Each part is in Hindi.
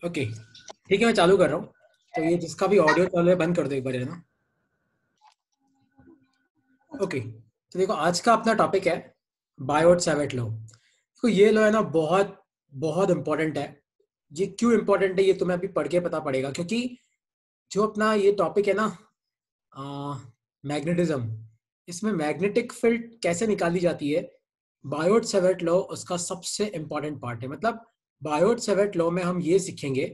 ओके ठीक है, मैं चालू कर रहा हूँ। तो ये जिसका भी ऑडियो चालू है बंद कर दो एक बार, है ना। ओके, तो देखो आज का अपना टॉपिक है बायोट सैवेट लॉ। देखो ये लॉ है ना, बहुत बहुत इंपॉर्टेंट है। ये क्यों इंपॉर्टेंट है ये तुम्हें अभी पढ़ के पता पड़ेगा, क्योंकि जो अपना ये टॉपिक है ना, मैग्नेटिज्म, इसमें मैग्नेटिक फील्ड कैसे निकाली जाती है, बायोट सैवेट लॉ उसका सबसे इंपॉर्टेंट पार्ट है। मतलब बायोट सैवेट लॉ में हम ये सीखेंगे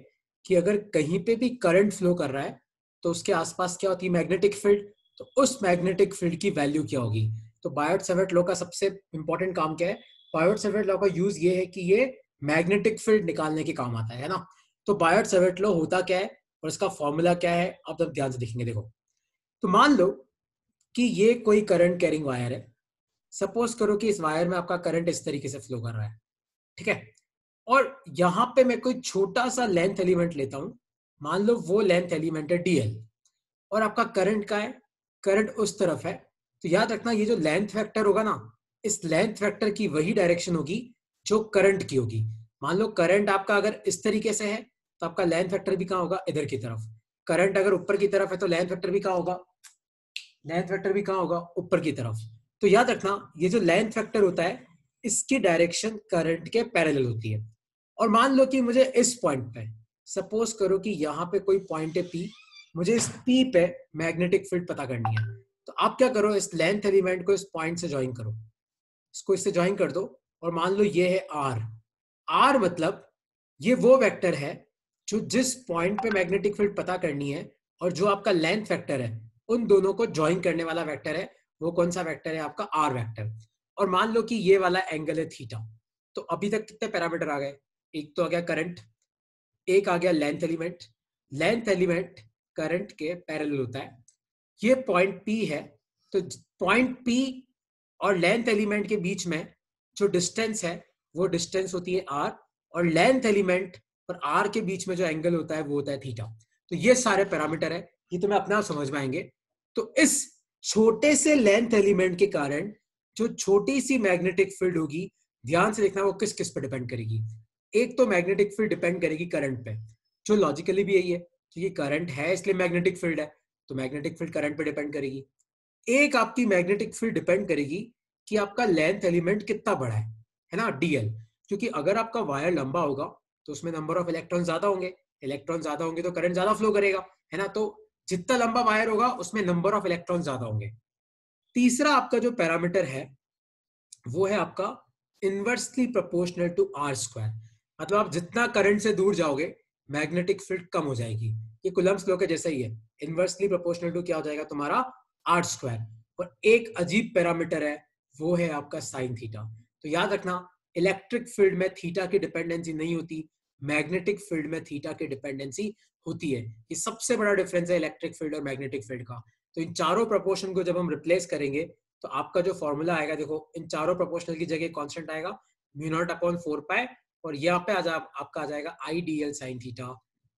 कि अगर कहीं पे भी करंट फ्लो कर रहा है तो उसके आसपास क्या होती है, मैग्नेटिक फील्ड। तो उस मैग्नेटिक फील्ड की वैल्यू क्या होगी। तो बायोट सैवेट लॉ का सबसे इंपॉर्टेंट काम क्या है, बायोट सैवेट लॉ का यूज ये है कि ये मैग्नेटिक फील्ड निकालने के काम आता है ना। तो बायोट सैवेट लॉ होता क्या है और इसका फॉर्मूला क्या है, आप तब ध्यान से देखेंगे। देखो, तो मान लो कि ये कोई करंट कैरिंग वायर है। सपोज करो कि इस वायर में आपका करंट इस तरीके से फ्लो कर रहा है, ठीक है। और यहां पे मैं कोई छोटा सा लेंथ एलिमेंट लेता हूं, मान लो वो लेंथ एलिमेंट है डीएल, और आपका करंट का है, करंट उस तरफ है। तो याद रखना ये जो लेंथ वेक्टर होगा ना, इस लेंथ वेक्टर की वही डायरेक्शन होगी जो करंट की होगी। मान लो करंट आपका अगर इस तरीके से है तो आपका लेंथ वेक्टर भी कहां होगा, इधर की तरफ। करंट अगर ऊपर की तरफ है तो लेंथ वेक्टर भी कहां होगा, लेंथ वेक्टर भी कहां होगा, ऊपर की तरफ। तो याद रखना ये जो लेंथ वेक्टर होता है इसकी डायरेक्शन करंट के पैरेलल होती है। और मान लो कि मुझे इस पॉइंट पे, सपोज करो कि यहाँ पे कोई पॉइंट है पी, मुझे इस पी पे मैग्नेटिक फील्ड पता करनी है। तो आप क्या करो, इस लेंथ एलिमेंट को इस पॉइंट से ज्वाइन करो, इसको इससे ज्वाइन कर दो। और मान लो ये है आर। आर मतलब ये वो वेक्टर है जो जिस पॉइंट पे मैग्नेटिक फील्ड पता करनी है और जो आपका लेंथ वेक्टर है उन दोनों को ज्वाइन करने वाला वेक्टर है। वो कौन सा वेक्टर है, आपका आर वेक्टर। और मान लो कि ये वाला एंगल है थीटा। तो अभी तक कितने पैरामीटर आ गए, एक तो आ गया करंट, एक आ गया length element. Length element current के पैरेलल होता है। ये पॉइंट पी है, तो पॉइंट पी और लेंथ एलिमेंट के बीच में जो डिस्टेंस है वो डिस्टेंस होती है आर, और लेंथ एलिमेंट और आर के बीच में जो एंगल होता है वो होता है थीटा। तो ये सारे पैरामीटर है, ये तुम्हें अपना समझ में आएंगे। तो इस छोटे से लेंथ एलिमेंट के कारण जो छोटी सी मैग्नेटिक फील्ड होगी, ध्यान से देखना वो किस किस पे डिपेंड करेगी। एक तो मैग्नेटिक फील्ड डिपेंड करेगी करंट पे, जो लॉजिकली भी यही है क्योंकि करंट है इसलिए मैग्नेटिक फील्ड है, तो मैग्नेटिक फील्ड करंट पे डिपेंड करेगी। एक आपकी मैग्नेटिक फील्ड डिपेंड करेगी कि आपका लेंथ एलिमेंट कितना बड़ा है ना, डीएल। क्योंकि अगर आपका वायर लंबा होगा तो उसमें नंबर ऑफ इलेक्ट्रॉन ज्यादा होंगे, इलेक्ट्रॉन ज्यादा होंगे तो करंट ज्यादा फ्लो करेगा, है ना। तो जितना लंबा वायर होगा उसमें नंबर ऑफ इलेक्ट्रॉन ज्यादा होंगे। तीसरा आपका जो पैरामीटर है वो है आपका inversely proportional to R square. मतलब आप जितना करंट से दूर जाओगे मैग्नेटिक फील्ड कम हो जाएगी। ये कुलम्ब्स लॉ के जैसा ही है, इनवर्सली प्रोपोर्शनल टू क्या हो जाएगा तुम्हारा, आर स्क्वायर। और एक अजीब पैरामीटर है वो है आपका साइन थीटा। तो याद रखना इलेक्ट्रिक फील्ड में थीटा की डिपेंडेंसी नहीं होती, मैग्नेटिक फील्ड में थीटा की डिपेंडेंसी होती है। ये सबसे बड़ा डिफरेंस है इलेक्ट्रिक फील्ड और मैग्नेटिक फील्ड का। तो इन चारों प्रोपोर्शन को जब हम रिप्लेस करेंगे तो आपका जो फॉर्मूला आएगा, देखो इन चारों प्रोपोर्शनल की जगह कांस्टेंट आएगा म्यू नॉट अपॉन 4 पाई, और यहाँ पे आपका आ जाएगा I D L sine theta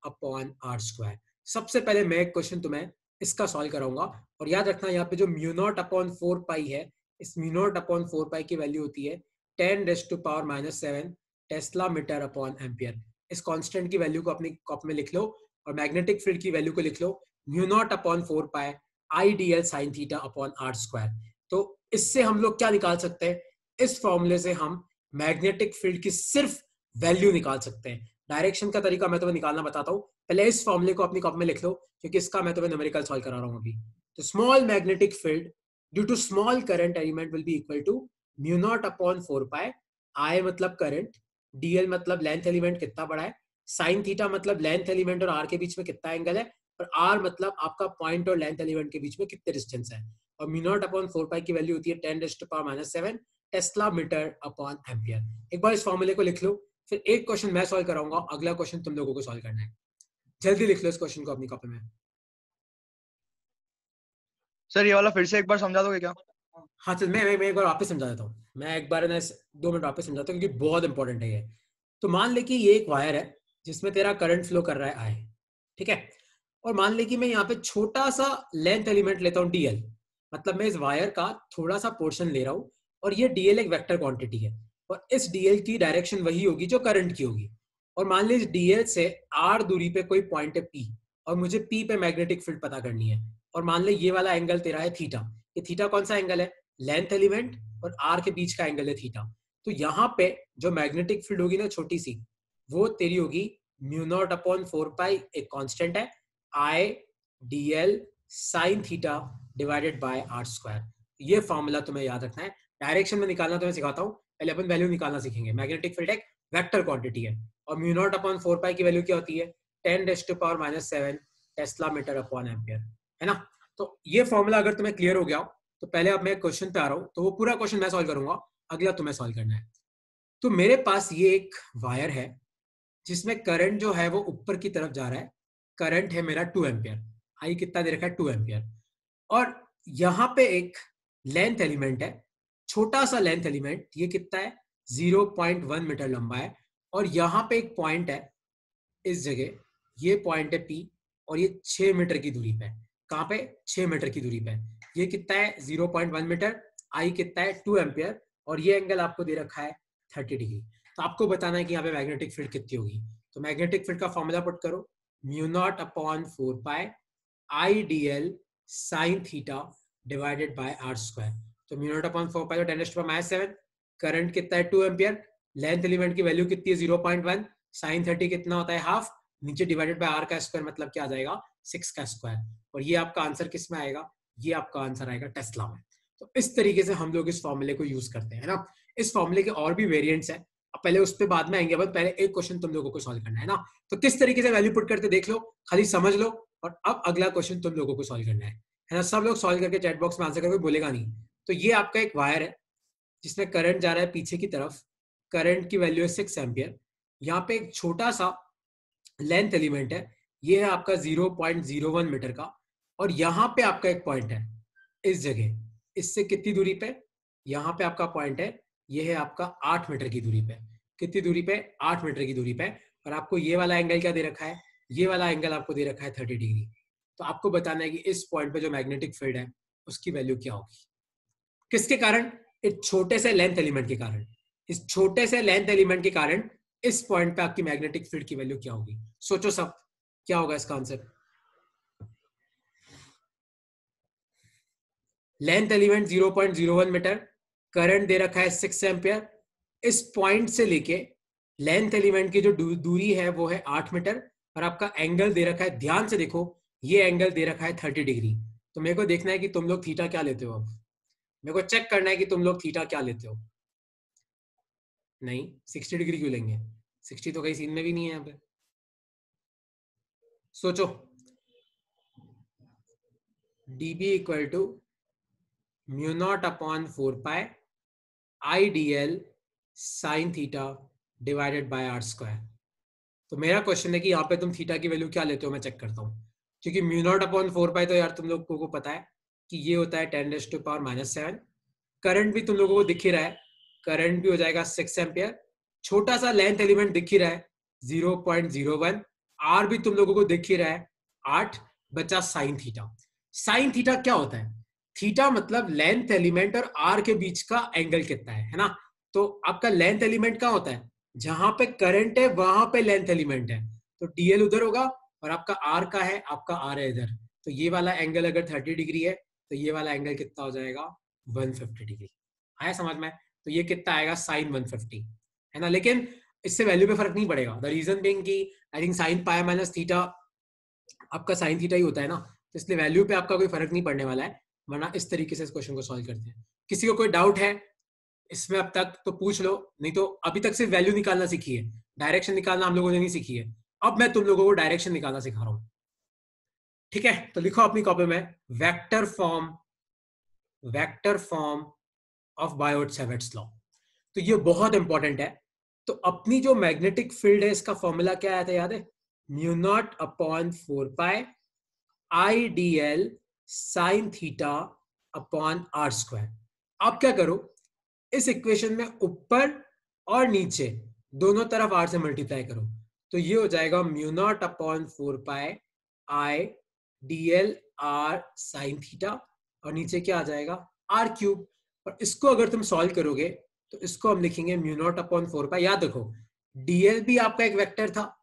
upon R square. सबसे पहले मैं एक क्वेश्चन तुम्हें इसका सॉल्व कराऊंगा, और याद रखना यहाँ पे जो म्यू नॉट अपॉन 4 पाई है, इस म्यू नॉट अपॉन 4 पाई की वैल्यू होती है 10⁻⁻⁷ टेस्ला मीटर अपॉन एम्पियर। इस कांस्टेंट की वैल्यू को अपनी कॉपी में लिख लो, और मैग्नेटिक फील्ड की वैल्यू को लिख लो mu naught upon 4 pi I D L sine theta upon R square. तो इससे हम लोग क्या निकाल सकते हैं, इस फॉर्मूले से हम मैग्नेटिक फील्ड की सिर्फ वैल्यू निकाल सकते हैं। डायरेक्शन का तरीका मैं तुम्हें निकालना बताता हूं, पहले इस फॉर्मूले को अपनी कॉपी में लिख लो क्योंकि इसका मैं तुम्हें न्यूमेरिकल सॉल्व करा रहा हूं अभी। तो small magnetic field due to small current element will be equal to mu naught upon 4 pi, I मतलब करंट, डीएल मतलब लेंथ एलिमेंट कितना बड़ा है, साइन थीटा मतलब लेंथ एलिमेंट और आर के बीच में कितना एंगल है, और आर मतलब आपका पॉइंट और लेंथ एलिमेंट के बीच में कितने डिस्टेंस है। और म्यू नॉट अपॉन 4 पाई की वैल्यू होती है 10⁻⁷ टेस्ला मीटर अपॉन एम्पियर। एक बार इस फॉर्मूले को लिख लो, फिर एक क्वेश्चन मैं सॉल्व कराऊंगा, अगला क्वेश्चन तुम लोगों को सॉल्व करना है। जल्दी लिख लो इस क्वेश्चन को अपनी कॉपी में। सर ये वाला फिर से एक बार समझा दोगे क्या? हाँ चल, मैं एक बार वापस समझा देता हूँ, मैं एक बार ना 2 मिनट वापस समझाता हूँ क्योंकि बहुत इंपॉर्टेंट है ये। तो मान ले कि ये एक वायर है जिसमें तेरा करंट फ्लो कर रहा है आई, ठीक है। और मान ले कि मैं यहाँ पे छोटा सा लेंथ एलिमेंट लेता हूँ डीएल, मतलब मैं इस वायर का थोड़ा सा पोर्शन ले रहा हूँ, और ये डीएल एक वेक्टर क्वांटिटी है, और इस डीएल की डायरेक्शन वही होगी जो करंट की होगी। और मान लीजिए डीएल से आर दूरी पे कोई पॉइंट है पी, और मुझे पी पे मैग्नेटिक फील्ड पता करनी है, और मान ली ये वाला एंगल तेरा है थीटा। ये थीटा कौन सा एंगल है? लेंथ एलिमेंट और आर के बीच का एंगल है थीटा। तो यहाँ पे जो मैग्नेटिक फील्ड होगी ना छोटी सी, वो तेरी होगी म्यू नॉट अपॉन 4 पाई, एक कांस्टेंट है, I D L sine theta divided by R square. ये फॉर्मूला तुम्हें याद रखना है। डायरेक्शन में निकालना तुम्हें सिखाता हूँ, पहले अपन वैल्यू निकालना सीखेंगे। मैग्नेटिक फील्ड एक वेक्टर क्वांटिटी है, और म्यू नॉट अपॉन 4 पाई की वैल्यू क्या होती है? 10⁻⁻⁷ टेस्ला मीटर अपॉन एम्पियर, है ना। तो ये फॉर्मूला अगर तुम्हें क्लियर हो गया हो, तो पहले अब मैं क्वेश्चन पे आ रहा हूँ, तो वो पूरा क्वेश्चन मैं सॉल्व करूंगा, अगला तुम्हें सॉल्व करना है। तो मेरे पास ये एक वायर है जिसमें करंट जो है वो ऊपर की तरफ जा रहा है। करंट है मेरा 2 एम्पियर, आई कितना दे रखा है? 2 एम्पियर। और यहाँ पे एक लेंथ एलिमेंट है, छोटा सा लेंथ एलिमेंट, ये कितना है? 0.1 मीटर लंबा है। और यहाँ पे एक पॉइंट है इस जगह, ये पॉइंट है पी, और ये 6 मीटर की दूरी पे। कहाँ पे? 6 मीटर की दूरी पे। ये कितना है? 0.1 मीटर। आई कितना है? 2 एम्पियर। और ये एंगल आपको दे रखा है 30 डिग्री। तो आपको बताना है कि यहाँ पे मैग्नेटिक फील्ड कितनी होगी। तो मैग्नेटिक फील्ड का फॉर्मूला पुट करो, mu naught upon 4 pi I D L sine theta divided by R square. तो mu naught upon 4 pi 10⁻⁷। Current कितना है? 2 एम्पियर। लेंथ एलिमेंट की वैल्यू कितनी है? 0.1। साइन 30 कितना होता है? हाफ। नीचे डिवाइडेड बाय आर का स्क्वायर, मतलब क्या आ जाएगा? 6 का स्क्वायर। और ये आपका आंसर किस में आएगा? ये आपका आंसर आएगा टेस्ला में। तो इस तरीके से हम लोग इस फॉर्मूले को यूज करते हैं ना। इस फॉर्मूले के और भी वेरिएंट्स हैं, अब पहले उस पर बाद में आएंगे, बस पहले एक क्वेश्चन तुम लोगों को सॉल्व करना है ना। तो किस तरीके से वैल्यू पुट करते देख लो, खाली समझ लो, और अब अगला क्वेश्चन तुम लोगों को सॉल्व करना है ना। सब लोग सॉल्व करके चैट बॉक्स में आंसर करके बोलेगा नहीं। तो ये आपका एक वायर है जिसमें करंट जा रहा है पीछे की तरफ। करंट की वैल्यू है 6 एम्पियर। यहाँ पे एक छोटा सा लेंथ एलिमेंट है, ये है आपका 0.01 मीटर का। और यहाँ पे आपका एक पॉइंट है इस जगह, इससे कितनी दूरी पे? यहाँ पे आपका पॉइंट है, ये है आपका 8 मीटर की दूरी पे। कितनी दूरी पे? 8 मीटर की दूरी पे। और आपको ये वाला एंगल क्या दे रखा है? ये वाला एंगल आपको दे रखा है 30 डिग्री। तो आपको बताना है कि इस पॉइंट पे जो मैग्नेटिक फील्ड है उसकी वैल्यू क्या होगी। किसके कारण? इस छोटे से लेंथ एलिमेंट के कारण। इस छोटे से लेंथ एलिमेंट के कारण इस पॉइंट पे आपकी मैग्नेटिक फील्ड की वैल्यू क्या होगी? सोचो सब, क्या होगा इसका answer? Length element 0.01 metre, current दे रखा है 6 एम्पियर। इस पॉइंट से लेके लेंथ एलिमेंट की जो दूरी है वो है 8 मीटर, और आपका एंगल दे रखा है, ध्यान से देखो, ये एंगल दे रखा है 30 डिग्री। तो मेरे को देखना है कि तुम लोग थीटा क्या लेते हो। अब मेरे को चेक करना है कि तुम लोग थीटा क्या लेते हो। नहीं, 60 डिग्री क्यों लेंगे? 60 तो कहीं सीन में भी नहीं है यहाँ पे। सोचो, dB equal to mu naught upon 4 pi I D L sine theta divided by R square. तो मेरा क्वेश्चन है कि यहाँ पे तुम थीटा की वैल्यू क्या लेते हो, मैं चेक करता हूँ। क्योंकि म्यू नॉट अपॉन 4 पाई तो यार तुम लोगों को पता है कि ये होता है 10⁻⁷। करंट भी तुम लोगों को दिख ही रहा है, करंट भी हो जाएगा 6 एम्पियर। छोटा सा लेंथ एलिमेंट दिख ही रहा है 0.01। आर भी तुम लोगों को दिख ही रहा है 8। बचा साइन थीटा। साइन थीटा क्या होता है? थीटा मतलब लेंथ एलिमेंट और आर के बीच का एंगल कितना है ना। तो आपका लेंथ एलिमेंट क्या होता है? जहां पे करंट है वहां पे लेंथ एलिमेंट है, तो डीएल उधर होगा, और आपका आर का है, आपका आर है इधर। तो ये वाला एंगल अगर 30 डिग्री है, तो ये वाला एंगल कितना हो जाएगा? 150 डिग्री। आया समझ में? तो ये कितना आएगा? साइन 150, है ना। लेकिन इससे वैल्यू पे फर्क नहीं पड़ेगा। द रीजन बीइंग कि I think sine pi minus theta आपका साइन थीटा ही होता है ना, तो इसलिए वैल्यू पे आपका कोई फर्क नहीं पड़ने वाला है। वरना इस तरीके से इस क्वेश्चन को सॉल्व करते हैं। किसी को कोई डाउट है इसमें अब तक तो पूछ लो, नहीं तो अभी तक सिर्फ वैल्यू निकालना सीखी है, डायरेक्शन निकालना हम लोगों ने नहीं सीखी है। अब मैं तुम लोगों को डायरेक्शन निकालना सिखा रहा हूं, ठीक है। तो लिखो अपनी कॉपी में वेक्टर फॉर्म ऑफ बायोट-सैवर्ट्स लॉ। तो ये बहुत इंपॉर्टेंट है। तो अपनी जो मैग्नेटिक फील्ड है इसका फॉर्मूला क्या आया था, याद है? Mu naught upon 4 pi I D L sine theta upon R square. आप क्या करो, इस इक्वेशन में ऊपर और नीचे दोनों तरफ आर से मल्टीप्लाई करो, तो ये हो जाएगा mu naught upon 4 pi I D L R sine theta, और नीचे क्या आ जाएगा? R cube. और इसको अगर तुम सॉल्व करोगे तो इसको हम लिखेंगे म्यू नॉट अपॉन 4 पाई। याद रखो, डीएल भी आपका एक वेक्टर था,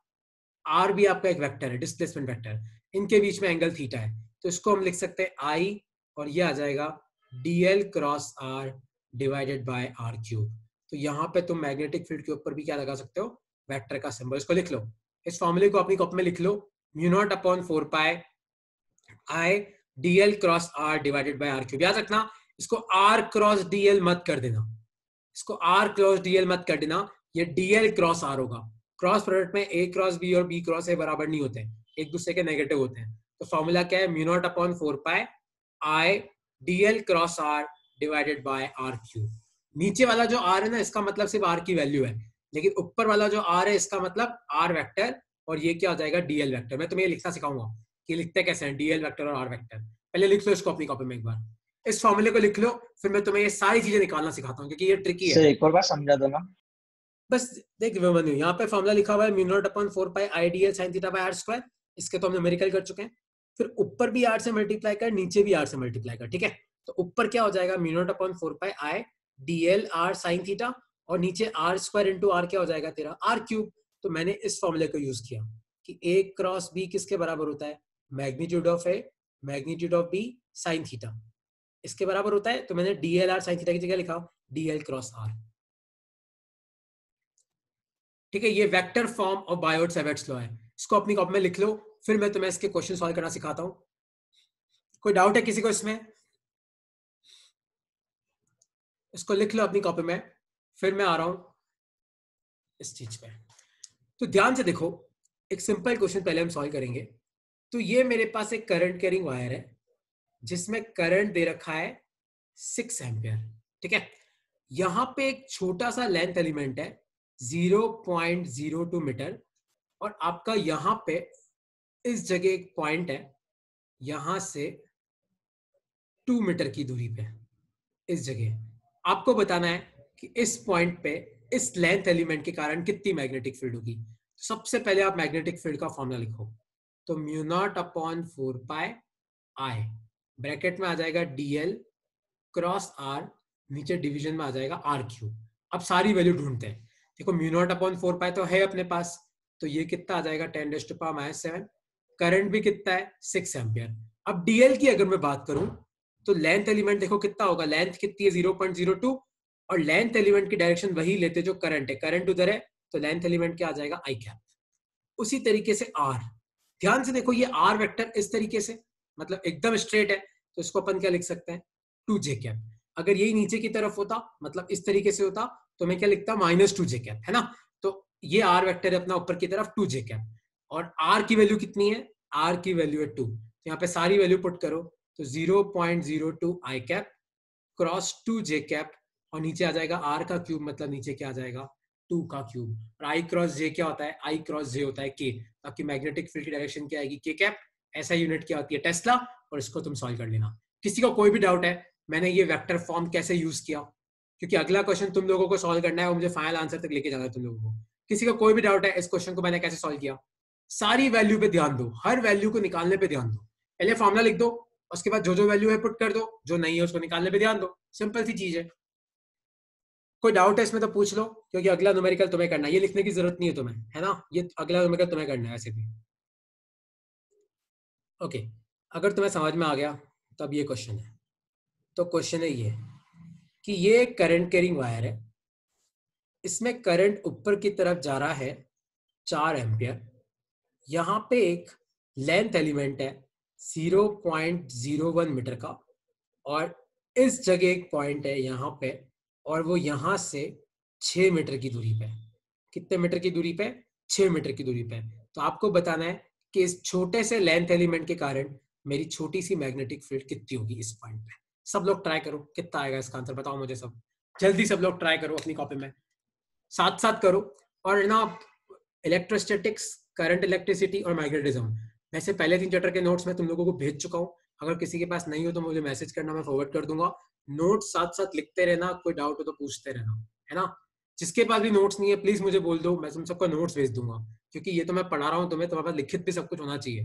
आर भी आपका एक वेक्टर है, डिस्प्लेसमेंट वेक्टर, इनके बीच में एंगल थीटा है, तो इसको हम लिख सकते हैं आई, और ये आ जाएगा DL cross R divided by R cube. तो यहाँ पे तुम मैग्नेटिक फील्ड के ऊपर भी क्या लगा सकते हो, वेक्टर का सिंबल। इसको लिख लो, इस फॉर्मूले को अपनी कॉपी में लिख लो, mu naught upon 4 pi I DL cross R divided by R cube. याद रखना, इसको आर क्रॉस डीएल मत कर देना, इसको आर क्रॉस डीएल मत कर देना, ये डीएल क्रॉस आर होगा। क्रॉस प्रोडक्ट में ए क्रॉस बी और बी क्रॉस ए बराबर नहीं होते, एक दूसरे के नेगेटिव होते हैं। तो फॉर्मूला क्या है, mu naught upon 4 pi I DL cross R divided by R cube. नीचे वाला जो आर है ना, इसका मतलब सिर्फ आर की वैल्यू है, लेकिन ऊपर वाला जो आर है इसका मतलब आर वेक्टर, और ये क्या हो जाएगा, डीएल वेक्टर। मैं तुम्हें लिखना सिखाऊंगा कि लिखते कैसे हैं डीएल वेक्टर और आर वेक्टर। पहले लिख लो इसको अपनी कॉपी में एक बार, इस फॉर्मूले को लिख लो, फिर मैं तुम्हें ये सारी चीजें निकालना सिखाता हूँ, क्योंकि ये ट्रिकी है। सर एक और बार समझा दो ना। बस देख विमन, यहाँ पे फॉर्मूला लिखा हुआ है mu naught upon 4 pi I DL sine theta by R square, इसके तो हम न्यूमेरिकल कर चुके हैं। फिर ऊपर भी आर से मल्टीप्लाई कर, नीचे भी आर से मल्टीप्लाई कर, ठीक है। तो ऊपर क्या हो जाएगा, mu naught upon 4 pi I DL are sine theta, और नीचे आर स्क्वायर इंटू आर क्या हो जाएगा तेरा, आर क्यूब। तो मैंने इस फॉर्मूले को यूज किया कि ए क्रॉस बी किसके बराबर होता है, magnitude of A magnitude of B sine theta, इसके बराबर होता है। तो मैंने डीएल आर साइन थीटा की जगह लिखा डीएल क्रॉस आर, ठीक है। ये वेक्टर फॉर्म ऑफ बायोट-सैवर्ट्स लॉ है, इसको अपनी कॉपी में लिख लो, फिर मैं तुम्हें इसके क्वेश्चन सॉल्व करना सिखाता हूं। कोई डाउट है किसी को इसमें, इसको लिख लो अपनी कॉपी में, फिर मैं आ रहा हूं इस चीज पे। तो ध्यान से देखो, एक सिंपल क्वेश्चन पहले हम सॉल्व करेंगे। तो ये मेरे पास एक करंट कैरिंग वायर है, जिसमें करंट दे रखा है 6 एम्पियर, ठीक है। यहां पे एक छोटा सा लेंथ एलिमेंट है 0.02 मीटर, और आपका यहां पे इस जगह एक पॉइंट है, यहां से 2 मीटर की दूरी पे, इस जगह आपको बताना है कि इस पॉइंट पे इस लेंथ एलिमेंट के कारण कितनी मैग्नेटिक फील्ड होगी। सबसे पहले आप मैग्नेटिक फील्ड का फॉर्मूला लिखो, तो म्यू नॉट अपॉन 4 पाई आई, ब्रैकेट में आ जाएगा डीएल क्रॉस आर, नीचे डिवीजन में आ जाएगा आर क्यूब। अब सारी वैल्यू ढूंढते हैं। देखो म्यू नॉट अपॉन 4 पाई तो है अपने पास, तो ये कितना आ जाएगा 10⁻⁻⁷। करंट भी कितना है 6 एम्पियर। अब डीएल की अगर मैं बात करूं, तो लेंथ एलिमेंट देखो कितना होगा, लेंथ कितनी है 0.02, और लेंथ एलिमेंट की डायरेक्शन वही लेते जो करंट है, करंट उधर है, तो लेंथ एलिमेंट क्या आ जाएगा आई कैप। उसी तरीके से आर, ध्यान से देखो ये आर वेक्टर इस तरीके से, मतलब एकदम स्ट्रेट है, तो इसको अपन क्या लिख सकते हैं 2j कैप। अगर यही नीचे की तरफ होता, मतलब इस तरीके से होता, तो मैं क्या लिखता -2j कैप, है ना। तो ये आर वेक्टर है अपना ऊपर की तरफ 2j कैप, और आर की वैल्यू कितनी है, आर की वैल्यू है 2, तो यहाँ पे सारी वैल्यू पुट करो, तो 0.02 आई कैप क्रॉस 2j कैप, और नीचे आ जाएगा आर का क्यूब, मतलब नीचे क्या आ जाएगा 2 का क्यूब, और आई क्रॉस जे क्या होता है, आई क्रॉस जे होता है के, ताकि मैग्नेटिक फील्ड की डायरेक्शन क्या आएगी के कैप। ऐसा यूनिट क्या होती है टेस्ला, और इसको तुम सॉल्व कर लेना। किसी को कोई भी डाउट है मैंने ये वेक्टर फॉर्म कैसे यूज किया, क्योंकि अगला क्वेश्चन तुम लोगों को सॉल्व करना है, वो मुझे फाइनल आंसर तक लेके जाना है तुम लोगों को। किसी को कोई भी डाउट है इस क्वेश्चन को मैंने कैसे सॉल्व किया, सारी वैल्यू पे ध्यान दो, हर वैल्यू को निकालने पे ध्यान दो। पहले फॉर्मूला लिख दो, उसके बाद जो जो वैल्यू है पुट कर दो, जो नहीं है उसको निकालने पे ध्यान दो, सिंपल सी चीज है। कोई डाउट है इसमें तो पूछ लो, क्योंकि अगला न्यूमेरिकल तुम्हें करना है, ये लिखने की जरूरत नहीं है तुम्हें, है ना, ये अगला न्यूमेरिकल तुम्हें करना है ऐसे भी। ओके, अगर तुम्हें समझ में आ गया तब ये क्वेश्चन है। तो क्वेश्चन है ये कि ये एक करंट कैरिंग वायर है, इसमें करंट ऊपर की तरफ जा रहा है 4 एम्पियर, यहाँ पे एक लेंथ एलिमेंट है 0.01 मीटर का, और इस जगह एक पॉइंट है यहाँ पे, और वो यहाँ से 6 मीटर की दूरी पे। कितने मीटर की दूरी पे, 6 मीटर की दूरी पे। तो आपको बताना है कि इस छोटे से लेंथ एलिमेंट के कारण मेरी छोटी सी मैग्नेटिक फील्ड कितनी होगी इस पॉइंट पे। सब लोग ट्राई करो, कितना आएगा इसका आंसर बताओ मुझे, सब जल्दी सब लोग ट्राई करो अपनी कॉपी में, साथ साथ करो। और ना इलेक्ट्रोस्टैटिक्स, करंट इलेक्ट्रिसिटी और मैग्नेटिज्म, वैसे पहले 3 चैप्टर के नोट्स मैं तुम लोगों को भेज चुका हूँ, अगर किसी के पास नहीं हो तो मुझे मैसेज करना, मैं फॉरवर्ड कर दूंगा। नोट्स साथ साथ लिखते रहना, कोई डाउट हो तो पूछते रहना, है ना। जिसके पास भी नोट्स नहीं है प्लीज मुझे बोल दो, मैं तुम सबको नोट्स भेज दूंगा, क्योंकि ये तो मैं पढ़ा रहा हूँ तुम्हें, तुम्हारे पास लिखित भी सब कुछ होना चाहिए,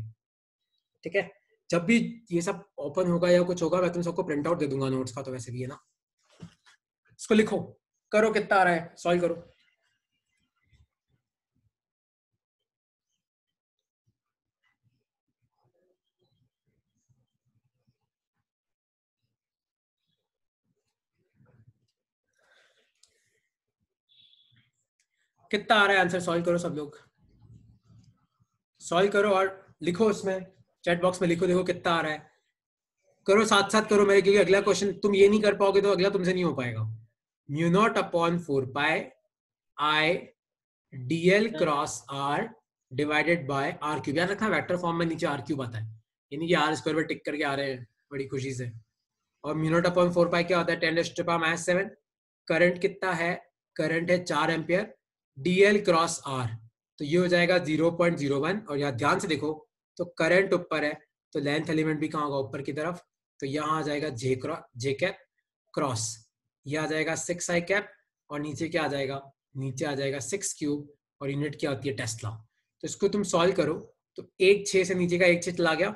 ठीक है। जब भी ये सब ओपन होगा या कुछ होगा, मैं तुम सबको प्रिंट आउट दे दूंगा नोट्स का, तो वैसे भी है ना। इसको लिखो, करो, कितना आ रहा है सॉल्व करो। कितना आ रहा है आंसर? सॉल्व करो सब लोग, सॉल्व करो और लिखो उसमें चैट बॉक्स में लिखो, देखो कितना आ रहा है। करो साथ साथ करो मेरे, क्योंकि अगला क्वेश्चन तुम ये नहीं कर पाओगे तो अगला तुमसे नहीं हो पाएगा। Mu naught upon 4 pi I DL cross R divided by R cube. याद रखना वेक्टर फॉर्म में नीचे आर क्यूब आता है, यानी कि आर स्क्वायर पर टिक करके आ रहे हैं बड़ी खुशी से। और म्यू नॉट अपॉन 4 पाई क्या होता है? 10⁻⁻⁷। करंट कितना है? करंट है 4 एम्पियर। डीएल क्रॉस आर तो ये हो जाएगा 0.01। और यहाँ ध्यान से देखो तो करंट ऊपर है तो लेंथ एलिमेंट भी कहाँ होगा? ऊपर की तरफ। तो यहाँ आ जाएगा जे कैप क्रॉस, ये आ जाएगा 6 आई कैप, और नीचे क्या आ जाएगा? नीचे आ जाएगा 6 क्यूब, और यूनिट क्या होती है? टेस्ला। तो इसको तुम सॉल्व करो तो 1/6 से नीचे का 1/6 चला गया,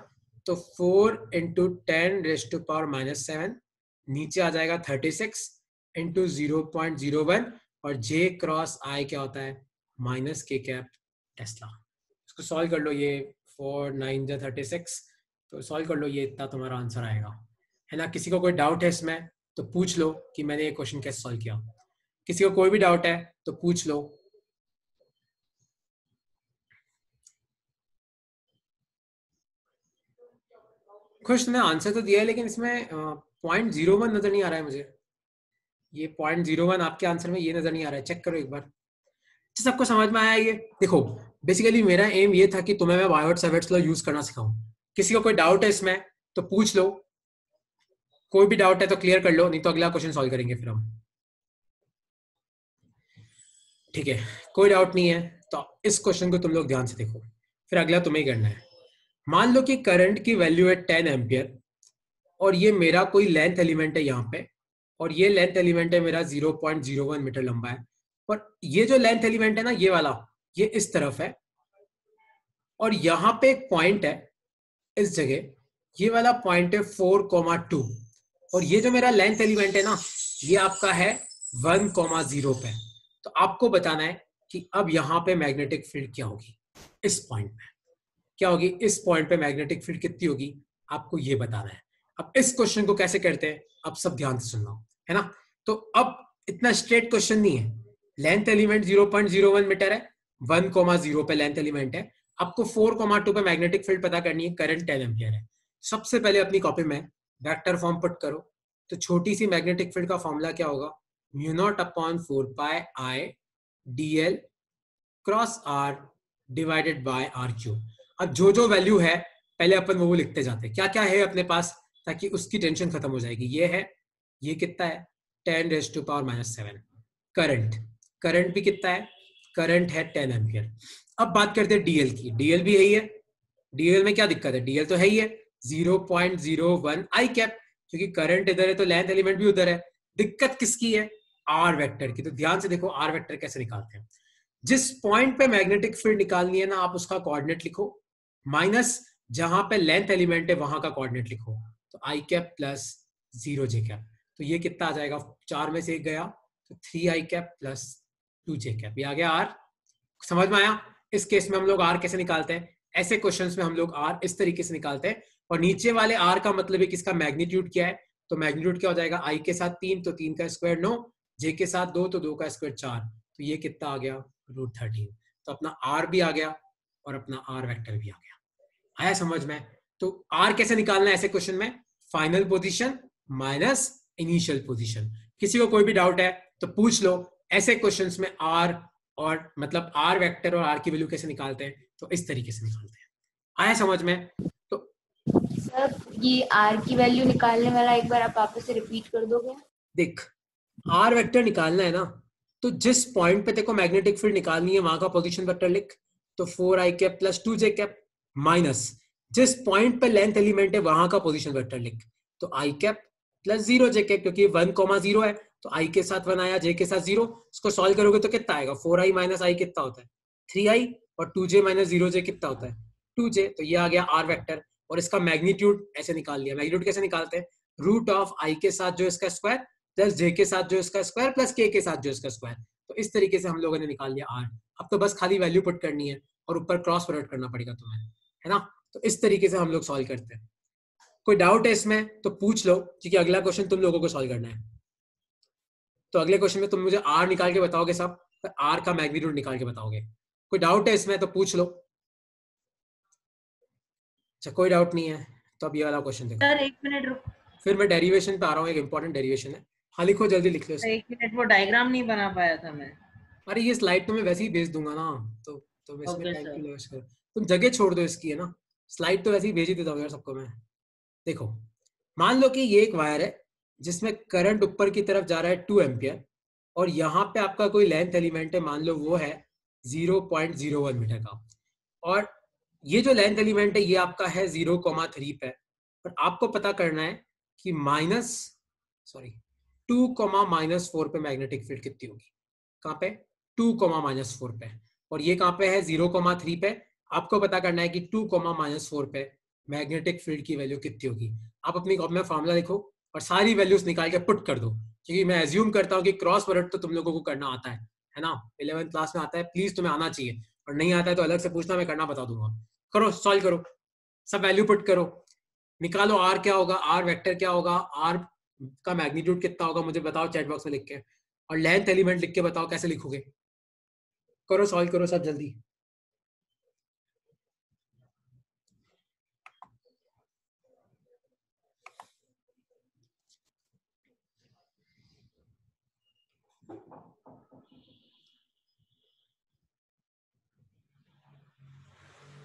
तो 4 × 10⁻⁻⁷ नीचे आ जाएगा 36 × 0.01, और जे क्रॉस आई क्या होता है? -k cap Tesla. इसको सॉल्व कर लो, ये 4 9 जा 36, तो सॉल्व कर लो, ये इतना तुम्हारा आंसर आएगा, है ना। किसी को कोई डाउट है इसमें तो पूछ लो कि मैंने ये क्वेश्चन कैसे सॉल्व किया। किसी को कोई भी डाउट है तो पूछ लो। खुश ने आंसर तो दिया है, लेकिन इसमें 0.01 नजर नहीं आ रहा है मुझे। ये 0.01 आपके आंसर में ये नजर नहीं आ रहा है, चेक करो एक बार। सबको समझ में आया? ये देखो, बेसिकली मेरा एम ये था कि तुम्हें मैं बायोट-सैवर्ट्स लॉ यूज करना सिखाऊं। किसी को कोई डाउट है इसमें तो पूछ लो, कोई भी डाउट है तो क्लियर कर लो, नहीं तो अगला क्वेश्चन सॉल्व करेंगे फिर हम। ठीक है, कोई डाउट नहीं है तो इस क्वेश्चन को तुम लोग ध्यान से देखो, फिर अगला तुम्हें ही करना है। मान लो कि करंट की वैल्यू है 10 एम्पियर, और ये मेरा कोई लेंथ एलिमेंट है यहाँ पे, और ये लेंथ एलिमेंट है मेरा 0.01 मीटर लंबा है। पर ये जो लेंथ एलिमेंट है ना, ये वाला, ये इस तरफ है, और यहाँ पे एक पॉइंट है इस जगह, ये वाला पॉइंट है 4,2, और ये जो मेरा लेंथ एलिमेंट है ना, ये आपका है 1,0 पे। तो आपको बताना है कि अब यहाँ पे मैग्नेटिक फील्ड क्या होगी, इस पॉइंट पे क्या होगी, इस पॉइंट पे मैग्नेटिक फील्ड कितनी होगी, आपको ये बताना है। अब इस क्वेश्चन को कैसे करते हैं, अब सब ध्यान से सुनना, है ना। तो अब इतना स्ट्रेट क्वेश्चन नहीं है, लेंथ एलिमेंट 0.01 मीटर है, 1,0 पे लेंथ एलिमेंट है, आपको 4,2 पे मैग्नेटिक फील्ड पता करनी है, करंट 10 एम्पियर है। सबसे पहले अपनी कॉपी में वेक्टर फॉर्म पुट करो, तो छोटी सी मैग्नेटिक फील्ड का फॉर्मूला क्या होगा? Mu naught upon 4 pi I DL cross R divided by R cube. अब जो जो वैल्यू है पहले अपन वो लिखते जाते हैं, क्या क्या है अपने पास, ताकि उसकी टेंशन खत्म हो जाएगी। ये है, ये कितना है? 10⁻⁻⁷। करंट, करंट भी कितना है? करंट है 10 एम्पियर। अब बात करते हैं डीएल की, डीएल भी यही है। डीएल में क्या दिक्कत है? डीएल तो है ही है 0.01 आई कैप, क्योंकि करंट इधर है तो लेंथ एलिमेंट भी उधर है। दिक्कत किसकी है? आर वेक्टर की। तो ध्यान से देखो आर वेक्टर कैसे निकालते हैं। जिस पॉइंट पे मैग्नेटिक फील्ड निकालनी है ना, आप उसका कोऑर्डिनेट लिखो, माइनस जहां पे लेंथ एलिमेंट है वहां का कोऑर्डिनेट लिखो, तो आई कैप प्लस 0 जे कैप। तो ये कितना आ जाएगा? 4 में से 1 गया तो 3 आई कैप प्लस 2 जे कैप। ये आ गया आर। समझ में आया? इस केस में हम लोग आर कैसे निकालते हैं, ऐसे क्वेश्चंस में हम लोग आर इस तरीके से निकालते हैं। और नीचे वाले आर का मतलब है कि इसका मैग्नीट्यूड क्या है, तो मैग्नीट्यूड क्या हो जाएगा? आई के साथ 3 तो 3 का स्क्वायर 9, जे के साथ 2 तो 2 का स्क्वायर 4, तो ये कितना आ गया? √13। तो अपना आर भी आ गया और अपना आर वेक्टर भी आ गया। आया समझ में? तो आर कैसे निकालना है ऐसे क्वेश्चन में? Final position minus initial position. किसी को कोई भी डाउट है तो पूछ लो। ऐसे क्वेश्चंस में आर और मतलब आर वेक्टर और आर की वैल्यू कैसे निकालते हैं, तो इस तरीके से निकालते हैं। आया समझ में? तो सर ये आर की वैल्यू निकालने वाला एक बार आप वापस से रिपीट कर दोगे? देख, आर वेक्टर निकालना है ना, तो जिस पॉइंट पे देखो मैग्नेटिक फील्ड निकालनी है वहां का पोजीशन वेक्टर लिख, तो 4 आई कैप प्लस 2 जे कैप, माइनस जिस पॉइंट पे लेंथ एलिमेंट है वहां का पोजीशन वेक्टर लिख, तो आई कैप प्लस 0 जे कैप, क्योंकि 1,0 है तो आई के साथ 1 आया, जे के साथ 0। इसको सॉल्व करोगे तो कितना आएगा? 4i माइनस आई कितना होता है? 3i, और 2j माइनस 0j कितना होता है? 2j। तो ये आ गया आर वेक्टर, और इसका मैग्नीट्यूड ऐसे निकाल लिया। मैग्नीट्यूड कैसे निकालते हैं? रूट ऑफ आई के साथ जो इसका स्क्वायर प्लस जे के साथ जो इसका स्क्वायर प्लस के साथ जो इसका स्क्वायर। तो इस तरीके से हम लोगों ने निकाल लिया आर। अब तो बस खाली वैल्यू पुट करनी है और ऊपर क्रॉस प्रोडक्ट करना पड़ेगा तुम्हें, है ना। तो इस तरीके से हम लोग सॉल्व करते हैं। कोई डाउट है इसमें तो पूछ लो, क्योंकि अगला क्वेश्चन तुम लोगों को सॉल्व करना है। तो अगले क्वेश्चन में तुम मुझे आर निकाल के बताओगे सब, पर आर का मैग्नीट्यूड निकाल के बताओगे। कोई डाउट है इसमें तो पूछ लो। अच्छा कोई डाउट नहीं है तो अब ये वाला क्वेश्चन देखो। सर 1 मिनट रुको, फिर मैं डेरिवेशन पे आ रहा हूँ, एक इंपॉर्टेंट डेरिवेशन है। हाँ लिखो जल्दी लिख लो इसको। 1 मिनट, वो डायग्राम नहीं बना पाया था मैं। अरे ये स्लाइड तो मैं वैसे ही भेज दूंगा ना, तो मैं इसमें ओके टाइम सर। क्यों वेस्ट कर, तुम जगह छोड़ दो इसकी, है ना। स्लाइड तो वैसे ही भेज ही देता हूँ यार सबको मैं। देखो मान लो कि ये एक वायर है जिसमें करंट ऊपर की तरफ जा रहा है 2 एम्पियर, और यहाँ पे आपका कोई लेंथ एलिमेंट है, मान लो वो है 0.01 मीटर का, और ये जो लेंथ एलिमेंट है ये आपका है 0,3 पे, पर आपको पता करना है कि -2, -4 पे मैग्नेटिक फील्ड कितनी होगी। कहाँ पे 2, -4 पे, और ये कहाँ पे है 0,3 पे। आपको पता करना है कि 2, -4 पे मैग्नेटिक फील्ड की वैल्यू कितनी होगी। आप अपनी कॉपी में फॉर्मूला लिखो और सारी वैल्यूज निकाल के पुट कर दो, क्योंकि मैं एज्यूम करता हूँ कि क्रॉस प्रोडक्ट तो तुम लोगों को करना आता है ना, 11th क्लास में आता है, प्लीज तुम्हें आना चाहिए, और नहीं आता है तो अलग से पूछना, मैं करना बता दूंगा। करो, सॉल्व करो, सब वैल्यू पुट करो, निकालो आर क्या होगा, आर वेक्टर क्या होगा, आर का मैग्नीट्यूड कितना होगा मुझे बताओ चैट बॉक्स में लिख के, और लेंथ एलिमेंट लिख के बताओ कैसे लिखोगे। करो, सॉल्व करो सब जल्दी।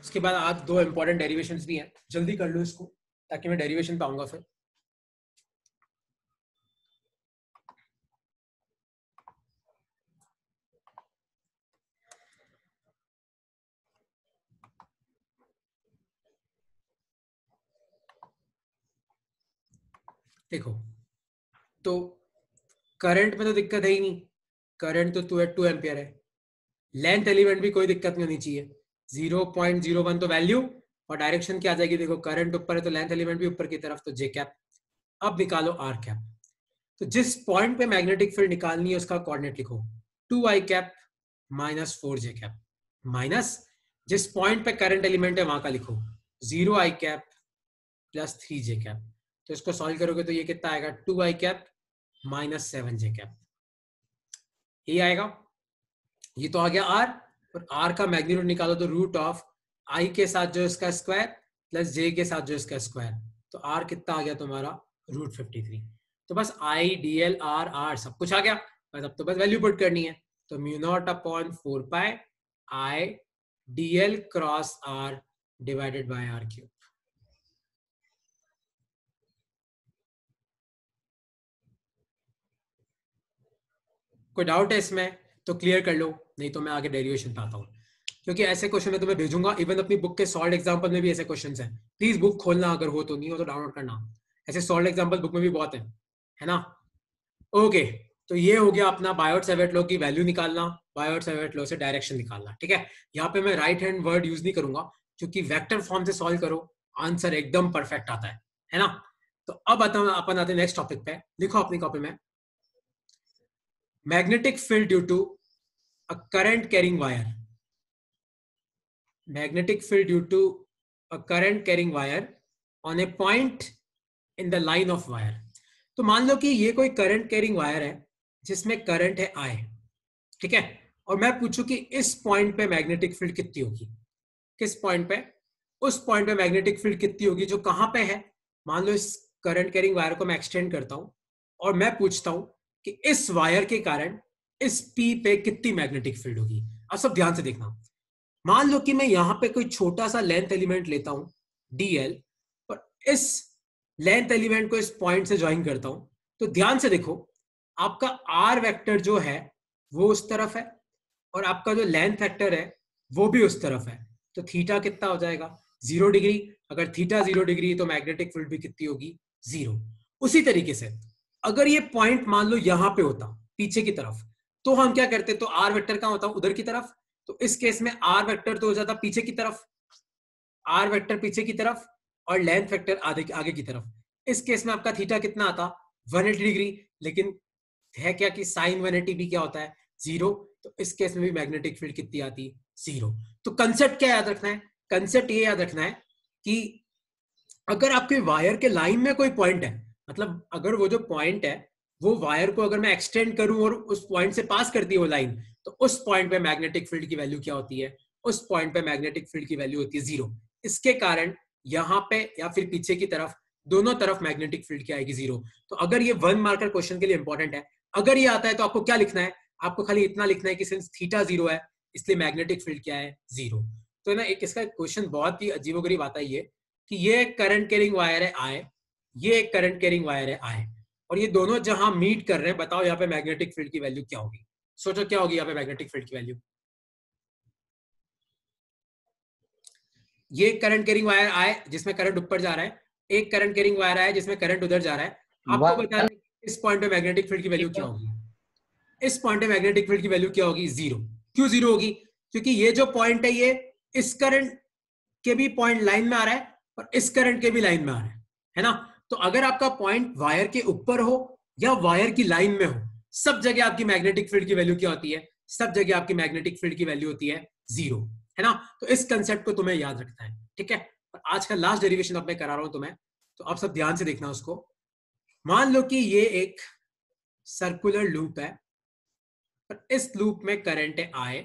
उसके बाद आज 2 इंपॉर्टेंट डेरिवेशंस भी हैं, जल्दी कर लो इसको ताकि मैं डेरिवेशन पे आऊंगा फिर। देखो तो करंट में तो दिक्कत है ही नहीं, करंट तो 2 एम्पियर है, लेंथ एलिमेंट भी कोई दिक्कत नहीं होनी चाहिए, 0.01 तो वैल्यू, और डायरेक्शन क्या आ जाएगी, देखो करंट ऊपर है तो लेंथ एलिमेंट भी ऊपर की तरफ, तो जे कैप। अब निकालो आर कैप। तो जिस पॉइंट पे मैग्नेटिक फील्ड निकालनी है उसका कोऑर्डिनेट लिखो, 2i cap -4j cap, minus जिस पॉइंट पे करंट एलिमेंट है वहां का लिखो 0i कैप +3j कैप। तो इसको सॉल्व करोगे तो ये कितना आएगा, 2i कैप -7j कैप, ये आएगा। ये तो आ गया आर, और आर का मैग्नीट्यूड निकालो तो रूट ऑफ आई के साथ जो इसका स्क्वायर प्लस जे के साथ जो इसका स्क्वायर, तो आर कितना आ गया तुम्हारा √53। तो बस I D L R R सब कुछ आ गया, बस अब तो बस वैल्यू पुट करनी है। तो μ0/4π I D L cross R divided by R cube. कोई डाउट है इसमें तो क्लियर कर लो, नहीं तो मैं आगे डेरिवेशन पे आता हूँ, क्योंकि ऐसे क्वेश्चन मैं तुम्हें भेजूंगा, इवन अपनी बुक के सॉल्व एग्जांपल में भी ऐसे क्वेश्चंस हैं। प्लीज बुक खोलना, अगर हो तो, नहीं हो तो डाउनलोड करना, ऐसे सॉल्व एग्जांपल बुक में भी बहुत है ना। ओके, तो ये हो गया अपना बायोट-सैवर्ट लॉ की वैल्यू निकालना, बायोट-सैवर्ट लॉ से डायरेक्शन निकालना, ठीक है। यहाँ पे मैं राइट हैंड वर्ड यूज नहीं करूंगा, क्योंकि वेक्टर फॉर्म से सॉल्व करो आंसर एकदम परफेक्ट आता है ना। तो अब अपन आते हैं नेक्स्ट टॉपिक पे, लिखो अपनी कॉपी में, magnetic field due to a current carrying wire, magnetic field due to a current carrying wire on a point in the line of wire। तो मान लो कि ये कोई करंट कैरिंग वायर है जिसमें करंट है I, ठीक है, और मैं पूछूं कि इस पॉइंट पे मैग्नेटिक फील्ड कितनी होगी, किस पॉइंट पे, उस पॉइंट पे मैग्नेटिक फील्ड कितनी होगी जो कहां पे है। मान लो इस करंट कैरिंग वायर को मैं एक्सटेंड करता हूं और मैं पूछता हूं कि इस वायर के कारण इस P पे कितनी मैग्नेटिक फील्ड होगी। अब सब ध्यान से देखना, मान लो कि मैं यहां पे कोई छोटा सा लेंथ एलिमेंट लेता हूं dl, और इस लेंथ एलिमेंट को इस पॉइंट से ज्वाइन करता हूं, तो ध्यान से देखो आपका r वेक्टर जो है वो उस तरफ है, और आपका जो लेंथ वेक्टर है वो भी उस तरफ है, तो थीटा कितना हो जाएगा 0 डिग्री। अगर थीटा 0 डिग्री तो मैग्नेटिक फील्ड भी कितनी होगी 0। उसी तरीके से अगर ये पॉइंट मान लो यहां पे होता पीछे की तरफ, तो हम क्या करते, तो आर वेक्टर कहां होता उधर की तरफ, तो इस केस में आर वेक्टर तो हो जाता पीछे की तरफ, आर वेक्टर पीछे की तरफ और लेंथ वेक्टर आगे की तरफ। इस केस में आपका थीटा कितना आता 180 डिग्री, लेकिन है क्या कि साइन 180 भी क्या होता है 0, तो इस केस में भी मैग्नेटिक फील्ड कितनी आती 0। तो कंसेप्ट क्या याद रखना है, कंसेप्ट ये याद रखना है कि अगर आपके वायर के लाइन में कोई पॉइंट है, मतलब अगर वो जो पॉइंट है वो वायर को अगर मैं एक्सटेंड करूं और उस पॉइंट से पास करती है वो लाइन, तो उस पॉइंट पे मैग्नेटिक फील्ड की वैल्यू क्या होती है? उस पॉइंट पे मैग्नेटिक फील्ड की वैल्यू होती है 0। इसके कारण यहाँ पे या फिर पीछे की तरफ दोनों तरफ मैग्नेटिक फील्ड क्या आएगी? 0। तो अगर ये 1 मार्कर क्वेश्चन के लिए इंपॉर्टेंट है, अगर ये आता है तो आपको क्या लिखना है? आपको खाली इतना लिखना है कि सिंस थीटा 0 है इसलिए मैग्नेटिक फील्ड क्या है? 0। तो ना एक इसका क्वेश्चन बहुत ही अजीबोगरीब आता है ये कि ये करंट कैरिंग वायर है आई, ये एक करंट कैरिंग वायर है आई, और ये दोनों जहां मीट कर रहे हैं, बताओ यहाँ पे मैग्नेटिक फील्ड की वैल्यू क्या होगी? सोचो क्या होगी यहाँ पे मैग्नेटिक फील्ड की वैल्यू? ये करंट कैरिंग वायर आए जिसमें करंट ऊपर जा रहा है, एक करंट कैरिंग वायर आए जिसमें करंट उधर जा रहा है। आपको बताना है इस पॉइंट पे मैग्नेटिक फील्ड की वैल्यू क्या होगी? इस पॉइंट पे मैग्नेटिक फील्ड की वैल्यू क्या होगी? 0। क्यों 0 होगी? क्योंकि ये जो पॉइंट है ये इस करंट के भी पॉइंट लाइन में आ रहा है और इस करंट के भी लाइन में आ रहा है ना? तो अगर आपका पॉइंट वायर के ऊपर हो या वायर की लाइन में हो, सब जगह आपकी मैग्नेटिक फील्ड की वैल्यू क्या होती है? सब जगह आपकी मैग्नेटिक फील्ड की वैल्यू होती है 0, है ना? तो इस कंसेप्ट को तुम्हें याद रखना है, ठीक है? और आज का लास्ट डेरिवेशन अब मैं करा रहा हूं तुम्हें, तो आप सब ध्यान से देखना उसको। मान लो कि ये एक सर्कुलर लूप है और इस लूप में करंट है I,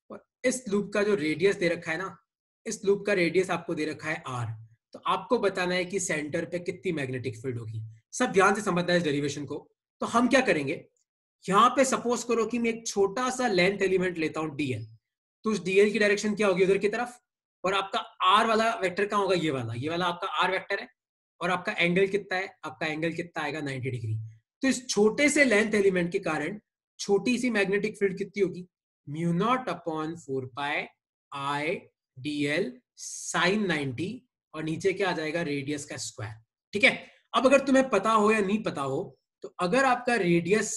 और इस लूप का जो रेडियस दे रखा है ना, इस लूप का रेडियस आपको दे रखा है R। तो आपको बताना है कि सेंटर पे कितनी मैग्नेटिक फील्ड होगी। सब ध्यान से समझना है इस डेरिवेशन को। तो हम क्या करेंगे, यहां पे सपोज करो कि मैं एक छोटा सा लेंथ एलिमेंट लेता हूं DL, तो उस DL की डायरेक्शन क्या होगी? उधर की तरफ। और आपका R वाला वेक्टर कहां होगा? ये वाला आपका R वेक्टर है। और आपका एंगल कितना है? आपका एंगल कितना आएगा? 90 डिग्री। तो इस छोटे से लेंथ एलिमेंट के कारण छोटी सी मैग्नेटिक फील्ड कितनी होगी? म्यू नॉट अपॉन 4 पाई आई DL साइन 90, और नीचे क्या आ जाएगा? रेडियस का स्क्वायर। ठीक है। अब अगर तुम्हें पता हो या नहीं पता हो, तो अगर आपका रेडियस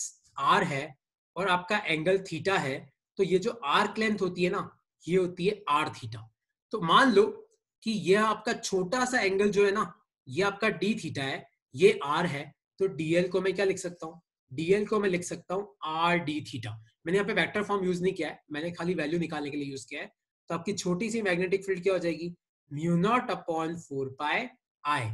R है और आपका एंगल थीटा है, तो ये जो आर्क लेंथ होती है ना, ये होती है R थीटा। तो मान लो कि ये आपका छोटा सा एंगल जो है ना, ये आपका D थीटा है, ये R है, तो DL को मैं क्या लिख सकता हूँ? DL को मैं लिख सकता हूँ RD थीटा। मैंने यहाँ पे वेक्टर फॉर्म यूज नहीं किया है, मैंने खाली वैल्यू निकालने के लिए यूज किया है। तो आपकी छोटी सी मैग्नेटिक फील्ड क्या हो जाएगी? म्यू नॉट अपॉन 4 पाई आई।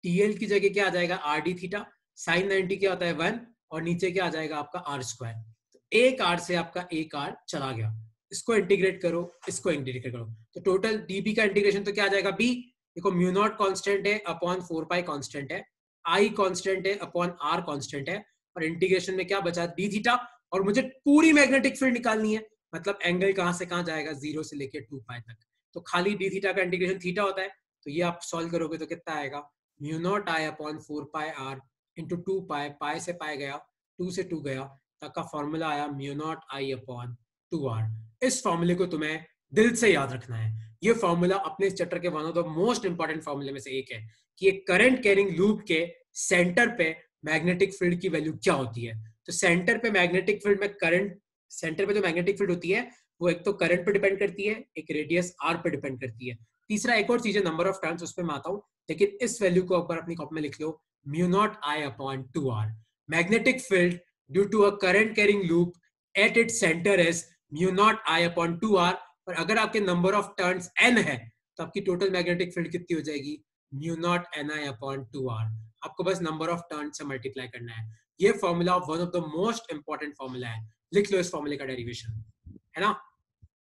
DL की जगह क्या आ जाएगा? RD theta. साइन 90 क्या होता है? 1, और नीचे क्या आ जाएगा? आपका R स्क्वायर। तो एक R से आपका एक R चला गया। इसको इंटीग्रेट करो, इसको इंटीग्रेट करो, तो टोटल डीबी का इंटीग्रेशन तो क्या आ जाएगा? बी। देखो म्यू नॉट कांस्टेंट है अपॉन 4 पाई कांस्टेंट है, आई कांस्टेंट है अपॉन आर कांस्टेंट है, और इंटीग्रेशन में क्या बचा? D theta. और मुझे पूरी मैग्नेटिक फील्ड निकालनी है, मतलब एंगल कहां से कहां जाएगा? 0 से लेकर 2 पाई तक। तो खाली डी थीटा का इंटीग्रेशन थीटा होता है, तो ये आप सॉल्व करोगे तो कितना आएगा? Mu naught I upon 4 pi R into 2 pi, pi से पाई गया, 2 से 2 गया, तक का फॉर्मूला आया mu naught I upon 2r। इस फॉर्मूले को तुम्हें दिल से याद रखना है। ये फॉर्मूला अपने इस चैप्टर के one of the most important फॉर्मूले में से एक है कि एक करंट कैरिंग लूप के सेंटर पे मैग्नेटिक फील्ड की वैल्यू क्या होती है। तो सेंटर पे मैग्नेटिक फील्ड में करंट, सेंटर पे जो मैग्नेटिक फील्ड होती है वो एक तो करंट पे डिपेंड करती है, एक रेडियस आर पे डिपेंड करती है। तीसरा एक और चीज है नंबर ऑफ टर्न्स, उस पर मैं आता हूं, लेकिन इस वैल्यू को अगर अपनी कॉपी में लिख लो, mu naught I upon 2r। Magnetic field due to a current carrying loop at its centre is mu naught I upon 2r। और अगर आपके नंबर ऑफ टर्न्स n है, तो आपकी टोटल मैग्नेटिक फील्ड कितनी हो जाएगी? Mu not ni upon 2r। आपको बस नंबर ऑफ टर्न से मल्टीप्लाई करना है। ये formula one of the most important formula है। लिख लो इस फॉर्मूले का डेरिवेशन, है ना?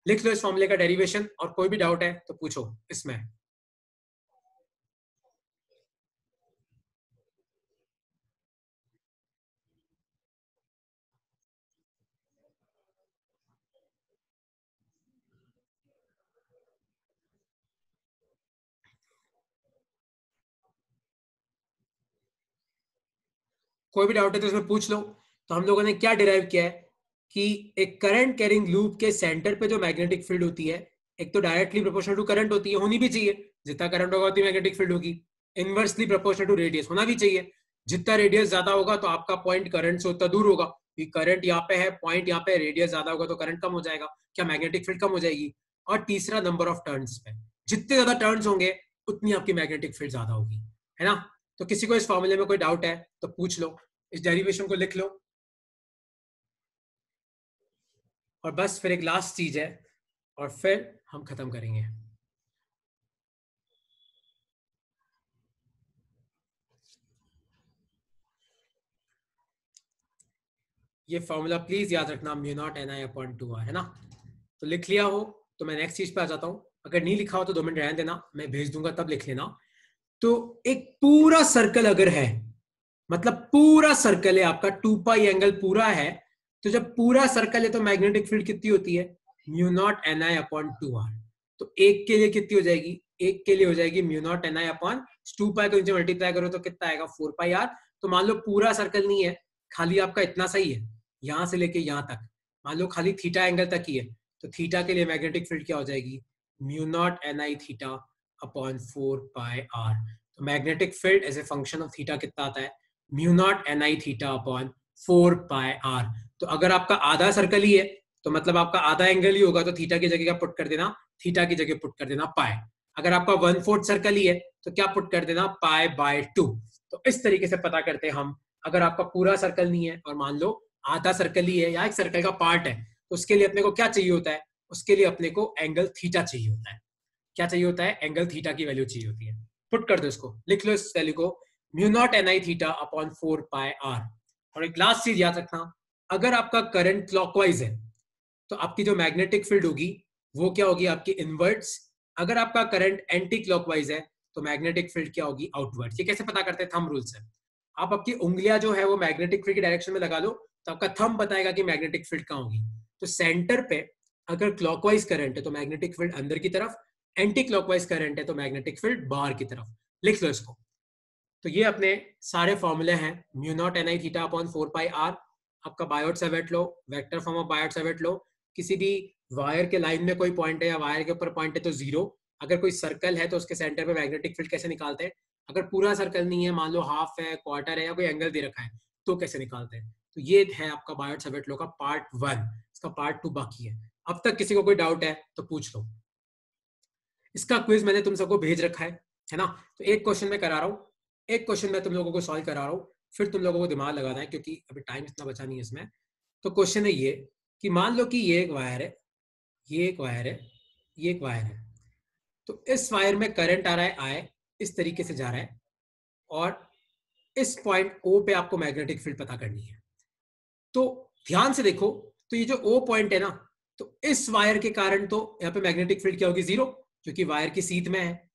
लिख लो इस फॉर्मूले का डेरिवेशन, और कोई भी डाउट है तो पूछो इसमें। कोई भी डाउट है तो इसमें पूछ लो। तो हम लोगों ने क्या डिराइव किया है कि एक करंट कैरिंग लूप के सेंटर पे जो मैग्नेटिक फील्ड होती है, एक तो डायरेक्टली प्रोपोर्शनल टू करंट होती है, होनी भी चाहिए, जितना करंट होगा उतनी मैग्नेटिक फील्ड होगी। इनवर्सली प्रोपोर्शनल टू रेडियस, होना भी चाहिए, जितना रेडियस ज्यादा होगा तो आपका पॉइंट करंट से उतना दूर होगा। करंट यहाँ पे है, पॉइंट यहाँ पे, रेडियस ज्यादा होगा तो करंट कम हो जाएगा, क्या मैग्नेटिक फील्ड कम हो जाएगी। और तीसरा नंबर ऑफ टर्न्स पे, जितने ज्यादा टर्न्स होंगे उतनी आपकी मैग्नेटिक फील्ड ज्यादा होगी, है ना? तो किसी को इस फॉर्मूले में कोई डाउट है तो पूछ लो, इस डेरिवेशन को लिख लो। और बस फिर एक लास्ट चीज है और फिर हम खत्म करेंगे। ये फॉर्मूला प्लीज याद रखना, म्यू नॉट एन आई अपॉन 2r, है ना। तो लिख लिया हो तो मैं नेक्स्ट चीज पे आ जाता हूँ। अगर नहीं लिखा हो तो 2 मिनट रहने देना, मैं भेज दूंगा तब लिख लेना। तो एक पूरा सर्कल अगर है, मतलब पूरा सर्कल है आपका 2 पाई एंगल पूरा है, तो जब पूरा सर्कल है तो मैग्नेटिक फील्ड कितनी होती है, म्यू नॉट एन आई अपॉन 2r। तो एक के लिए कितनी हो जाएगी, एक के लिए हो जाएगी म्यू नॉट एन आई अपॉन 2 पाई को नीचे मल्टीप्लाई करो तो कितना आएगा 4 पाई r। तो मान लो पूरा सर्कल नहीं है, खाली आपका इतना सही है, यहां से लेके यहां तक, मान लो खाली थीटा एंगल तक ही है, तो थीटा के लिए मैग्नेटिक फील्ड क्या हो जाएगी, mu naught N I theta upon 4 pi r। तो magnetic field as a function of theta कितना आता है, mu naught N I theta upon 4 pi r। तो अगर आपका आधा सर्कल ही है तो मतलब आपका आधा एंगल ही होगा, तो थीटा की जगह क्या पुट कर देना, थीटा की जगह पुट कर देना पाई। अगर आपका 1/4 सर्कल ही है तो क्या पुट कर देना, पाई बाय 2। तो इस तरीके से पता करते हैं हम। अगर आपका पूरा सर्कल नहीं है और मान लो आधा सर्कल ही है या एक सर्कल का पार्ट है, तो उसके लिए अपने को क्या चाहिए होता है, उसके लिए अपने को एंगल थीटा चाहिए होता है। क्या चाहिए होता है, एंगल थीटा की वैल्यू चाहिए होती है। पुट कर दो इसको, लिख लो इस वैल्यू को, mu naught N I theta upon 4 pi r। और एक लास्ट चीज याद रखना, अगर आपका करंट क्लॉकवाइज है तो आपकी जो मैग्नेटिक फील्ड होगी वो क्या होगी, आपकी इनवर्ट्स। अगर आपका करंट एंटी क्लॉकवाइज है तो मैग्नेटिक फील्ड क्या होगी, आउटवर्ड्स। ये कैसे पता करते हैं, थंब रूल से। आप आपकी उंगलियां जो है वो मैग्नेटिक फील्ड की डायरेक्शन में लगा लो तो आपका थंब बताएगा कि मैग्नेटिक फील्ड कहाँ होगी। तो सेंटर पे अगर क्लॉकवाइज करंट है तो मैग्नेटिक फील्ड अंदर की तरफ, एंटी क्लॉकवाइज करंट है तो मैग्नेटिक फील्ड बाहर की तरफ। लिख लो इसको। तो ये अपने सारे फॉर्मूले हैं, mu naught N I theta upon 4 pi r, आपका Biot-Savart law, vector form of Biot-Savart law. किसी भी वायर के लाइन में कोई पॉइंट है या वायर के ऊपर पॉइंट है तो 0। अगर कोई सर्कल है तो उसके सेंटर पे मैग्नेटिक फील्ड कैसे निकालते हैं। अगर पूरा सर्कल नहीं है, मान लो हाफ है, क्वार्टर है या कोई एंगल दे रखा है, तो कैसे निकालते हैं। तो ये है आपका बायोट-सैवर्ट लॉ का पार्ट 1। इसका पार्ट 2 बाकी है। अब तक किसी को कोई डाउट है तो पूछ लो। इसका क्विज मैंने तुम सबको भेज रखा है ना। तो एक क्वेश्चन मैं करा रहा हूँ, एक क्वेश्चन मैं तुम लोगों को सॉल्व करा रहा हूँ, फिर तुम लोगों को दिमाग लगाना है क्योंकि अभी टाइम इतना बचा नहीं है इसमें। तो क्वेश्चन है ये कि मान लो कि ये एक वायर है, ये एक वायर है, ये एक वायर है। तो इस वायर में करंट आ रहा है I, इस तरीके से जा रहा है, और इस पॉइंट O पे आपको मैग्नेटिक फील्ड पता करनी है। तो ध्यान से देखो, तो ये जो O पॉइंट है ना, तो इस वायर के कारण तो यहाँ पे मैग्नेटिक फील्ड क्या होगी, 0, क्योंकि वायर की सीध में है।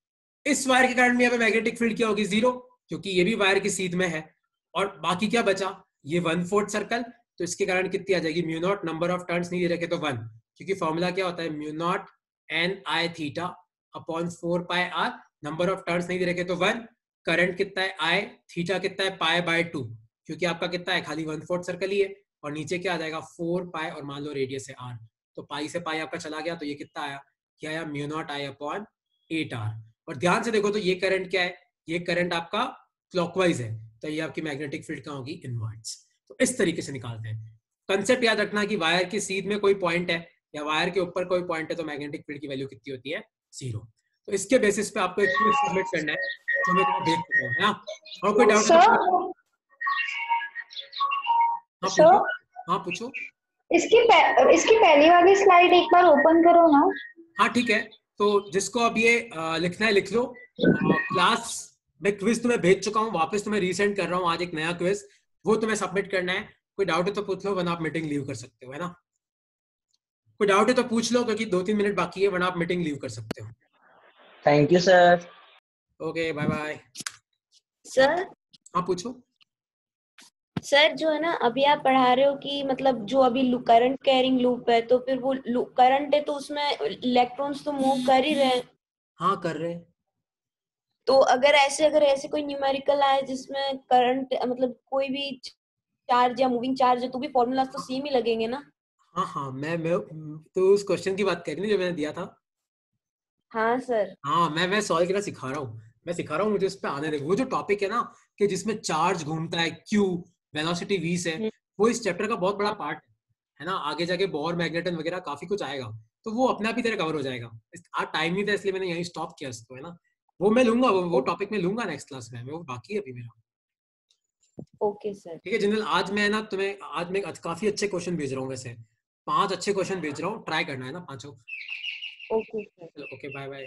इस वायर के कारण भी यहाँ पे मैग्नेटिक फील्ड क्या होगी, 0, क्योंकि ये भी वायर की सीध में है। और बाकी क्या बचा, ये 1/4 सर्कल, तो इसके कारण कितनी आ जाएगी, mu not, number of turns नहीं दे रखे तो 1, क्योंकि फॉर्मूला क्या होता है, mu naught N I theta upon 4 pi r। Number of turns नहीं दे रखे तो 1, करंट कितना है I, थीटा कितना है पाई बाय 2, क्योंकि आपका कितना है, खाली 1/4 सर्कल ही है, और नीचे क्या आ जाएगा 4 पाई, और मान लो रेडियस है r, तो पाई से पाई आपका चला गया, तो ये कितना आया, क्या आया, mu naught I upon 8r। और ध्यान से देखो तो ये करंट क्या है, ये करंट आपका क्लॉकवाइज है, तो ये आपकी मैग्नेटिक फील्ड कहाँ होगी, इनवर्ट्स। तो इस तरीके से निकालते हैं। कंसेप्ट याद रखना कि वायर की सीध में कोई पॉइंट है या वायर के ऊपर कोई पॉइंट है तो मैग्नेटिक फील्ड की वैल्यू कितनी होती है, 0। तो इसके बेसिस पे आपको एक क्विज सबमिट करना है, जो मैं तुम्हें भेज चुका हूं, है ना। और कोई डाउट है तो हाँ पूछो, हाँ पूछो। इसकी पहली वाली स्लाइड एक बार ओपन करो ना। हाँ ठीक है, तो जिसको अब ये लिखना है लिख लो। क्लास में क्विज तुम्हें भेज चुका हूँ, वापस तुम्हें रीसेंड कर रहा हूँ आज एक नया क्विज, वो तुम्हें सबमिट करना है। कोई डाउट है तो पूछ लो, वरना आप मीटिंग लीव कर सकते हो, है ना। कोई डाउट है तो पूछ लो, क्योंकि 2-3 मिनट बाकी है, वरना आप मीटिंग लीव कर सकते हो। Thank you sir. Okay bye bye. Sir हाँ पूछो। सर जो है ना, अभी आप पढ़ा रहे हो कि मतलब जो अभी करंट कैरिंग लूप है, तो फिर वो करंट है तो उसमें इलेक्ट्रॉन्स तो मूव कर ही रहे हैं। हाँ कर रहे हैं। तो अगर ऐसे कोई न्यूमेरिकल आए जिसमें करंट मतलब कोई भी चार्ज या मूविंग चार्ज है, तो भी फॉर्मूलाज तो सेम ही लगेंगे ना। हाँ हाँ मैं तो उस क्वेश्चन की बात कर रही जो मैंने दिया था। हाँ सर। हाँ मैं सॉल्व करना सिखा रहा हूँ, मैं सिखा रहा हूँ, मुझे उस पर आने दे। वो जो टॉपिक है ना कि जिसमें चार्ज घूमता है, क्यू, वेलोसिटी v से, वो इस चैप्टर का बहुत बड़ा पार्ट है ना। आगे जाके बोर, मैग्नेटन वगैरह काफी कुछ आएगा, तो वो अपने आप ही तेरा कवर हो जाएगा। आज टाइम नहीं था इसलिए मैंने यहीं स्टॉप किया इसको, है ना। वो मैं लूंगा, वो टॉपिक में लूंगा नेक्स्ट क्लास में, वो बाकी है अभी मेरा। Okay sir. ठीक है जिनल, आज मैं ना तुम्हें आज मैं काफी अच्छे क्वेश्चन भेज रहा हूँ, वैसे 5 अच्छे क्वेश्चन भेज रहा हूँ, ट्राई करना है ना 5। Okay sir. Okay bye bye.